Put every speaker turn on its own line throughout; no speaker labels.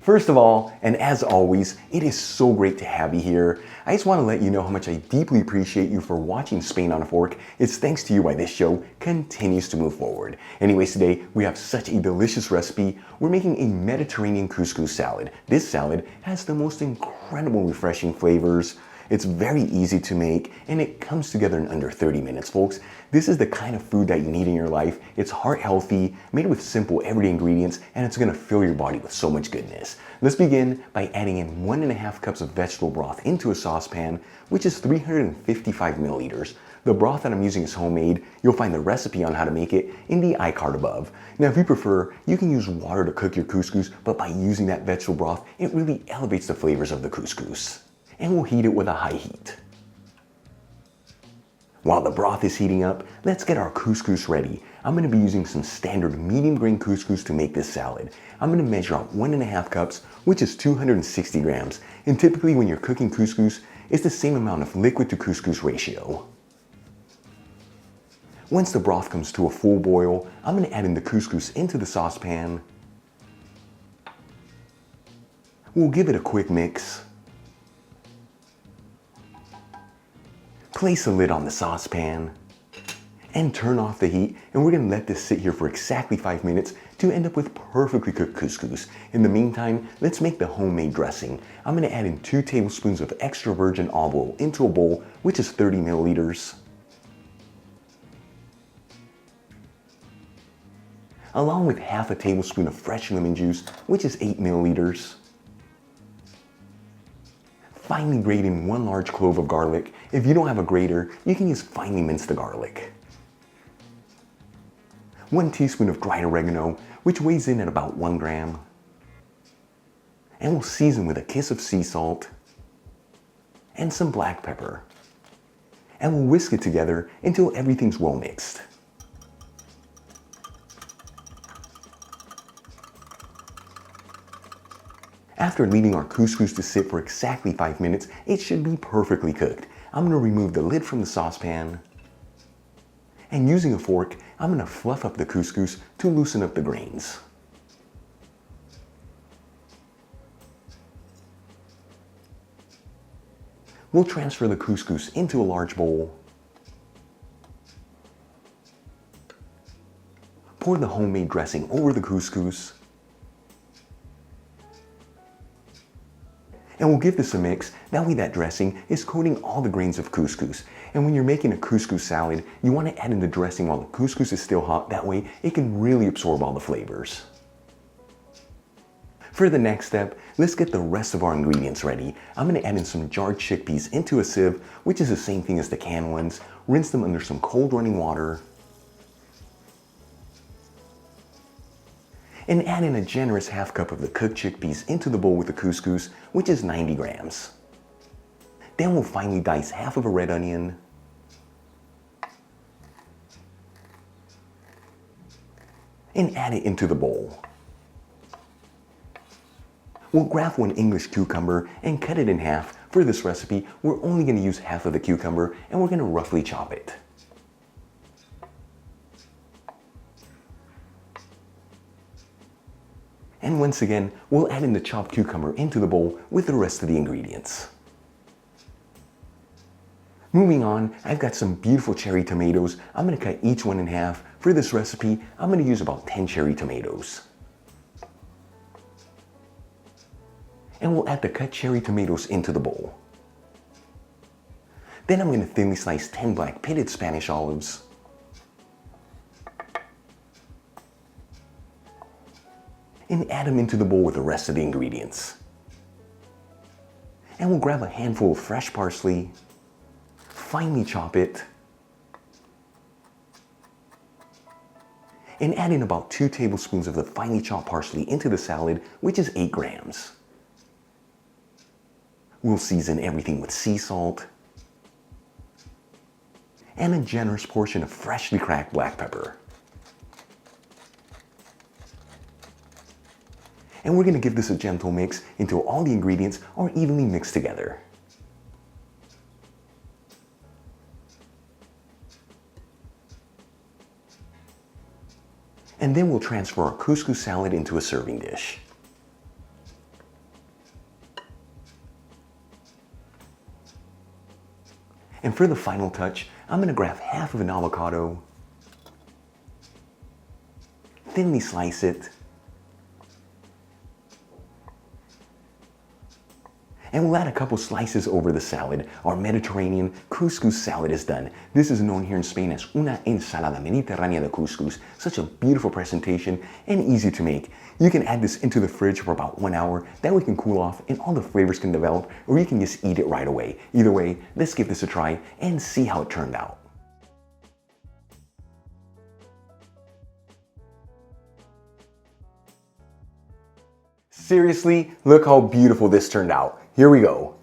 First of all, and as always, it is so great to have you here. I just want to let you know how much I deeply appreciate you for watching Spain on a Fork. It's thanks to you why this show continues to move forward. Anyways, today we have such a delicious recipe. We're making a Mediterranean couscous salad. This salad has the most incredible refreshing flavors. It's very easy to make, and it comes together in under 30 minutes, folks. This is the kind of food that you need in your life. It's heart healthy, made with simple everyday ingredients, and it's gonna fill your body with so much goodness. Let's begin by adding in 1.5 cups of vegetable broth into a saucepan, which is 355 milliliters. The broth that I'm using is homemade. You'll find the recipe on how to make it in the iCard above. Now, if you prefer, you can use water to cook your couscous, but by using that vegetable broth, it really elevates the flavors of the couscous. And we'll heat it with a high heat. While the broth is heating up, let's get our couscous ready. I'm going to be using some standard medium grain couscous to make this salad. I'm going to measure out 1.5 cups, which is 260 grams. And typically when you're cooking couscous, it's the same amount of liquid to couscous ratio. Once the broth comes to a full boil, I'm going to add in the couscous into the saucepan. We'll give it a quick mix. Place a lid on the saucepan and turn off the heat, and we're going to let this sit here for exactly 5 minutes to end up with perfectly cooked couscous. In the meantime, let's make the homemade dressing. I'm going to add in 2 tablespoons of extra virgin olive oil into a bowl, which is 30 milliliters. Along with half a tablespoon of fresh lemon juice, which is 8 milliliters. Finely grate in 1 large clove of garlic. If you don't have a grater, you can use finely minced the garlic. 1 teaspoon of dried oregano, which weighs in at about 1 gram. And we'll season with a kiss of sea salt and some black pepper. And we'll whisk it together until everything's well mixed. After leaving our couscous to sit for exactly 5 minutes, it should be perfectly cooked. I'm going to remove the lid from the saucepan. And using a fork, I'm going to fluff up the couscous to loosen up the grains. We'll transfer the couscous into a large bowl. Pour the homemade dressing over the couscous. And we'll give this a mix. That way that dressing is coating all the grains of couscous. And when you're making a couscous salad, you want to add in the dressing while the couscous is still hot. That way it can really absorb all the flavors. For the next step, let's get the rest of our ingredients ready. I'm going to add in some jarred chickpeas into a sieve, which is the same thing as the canned ones. Rinse them under some cold running water. And add in a generous half cup of the cooked chickpeas into the bowl with the couscous, which is 90 grams. Then we'll finely dice half of a red onion. And add it into the bowl. We'll grab 1 English cucumber and cut it in half. For this recipe, we're only going to use half of the cucumber, and we're going to roughly chop it. And once again, we'll add in the chopped cucumber into the bowl with the rest of the ingredients. Moving on, I've got some beautiful cherry tomatoes. I'm going to cut each one in half. For this recipe, I'm going to use about 10 cherry tomatoes. And we'll add the cut cherry tomatoes into the bowl. Then I'm going to thinly slice 10 black pitted Spanish olives. And add them into the bowl with the rest of the ingredients. And we'll grab a handful of fresh parsley, finely chop it, and add in about 2 tablespoons of the finely chopped parsley into the salad, which is 8 grams. We'll season everything with sea salt and a generous portion of freshly cracked black pepper. And we're going to give this a gentle mix until all the ingredients are evenly mixed together. And then we'll transfer our couscous salad into a serving dish. And for the final touch, I'm gonna grab half of an avocado, thinly slice it, and we'll add a couple slices over the salad. Our Mediterranean couscous salad is done. This is known here in Spain as una ensalada mediterránea de couscous. Such a beautiful presentation and easy to make. You can add this into the fridge for about 1 hour. That way it can cool off and all the flavors can develop, or you can just eat it right away. Either way, let's give this a try and see how it turned out. Seriously, look how beautiful this turned out. Here we go.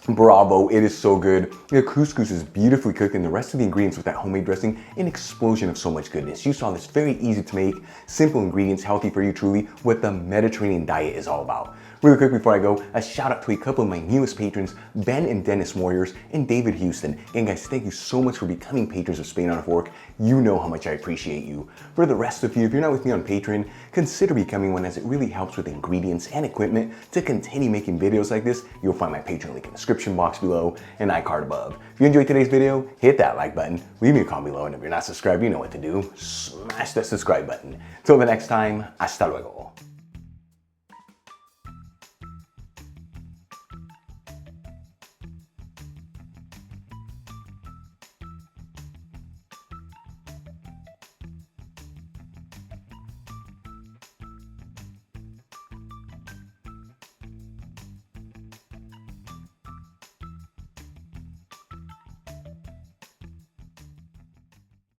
Bravo, it is so good. The couscous is beautifully cooked and the rest of the ingredients with that homemade dressing, an explosion of so much goodness. You saw this, very easy to make, simple ingredients, healthy for you truly, what the Mediterranean diet is all about. Really quick before I go, a shout out to a couple of my newest patrons, Ben and Dennis Warriors and David Houston. And guys, thank you so much for becoming patrons of Spain on a Fork. You know how much I appreciate you. For the rest of you, if you're not with me on Patreon, consider becoming one as it really helps with ingredients and equipment to continue making videos like this. You'll find my Patreon link in the description box below and iCard above. If you enjoyed today's video, hit that like button, leave me a comment below, and if you're not subscribed, you know what to do. Smash that subscribe button. Till the next time, hasta luego.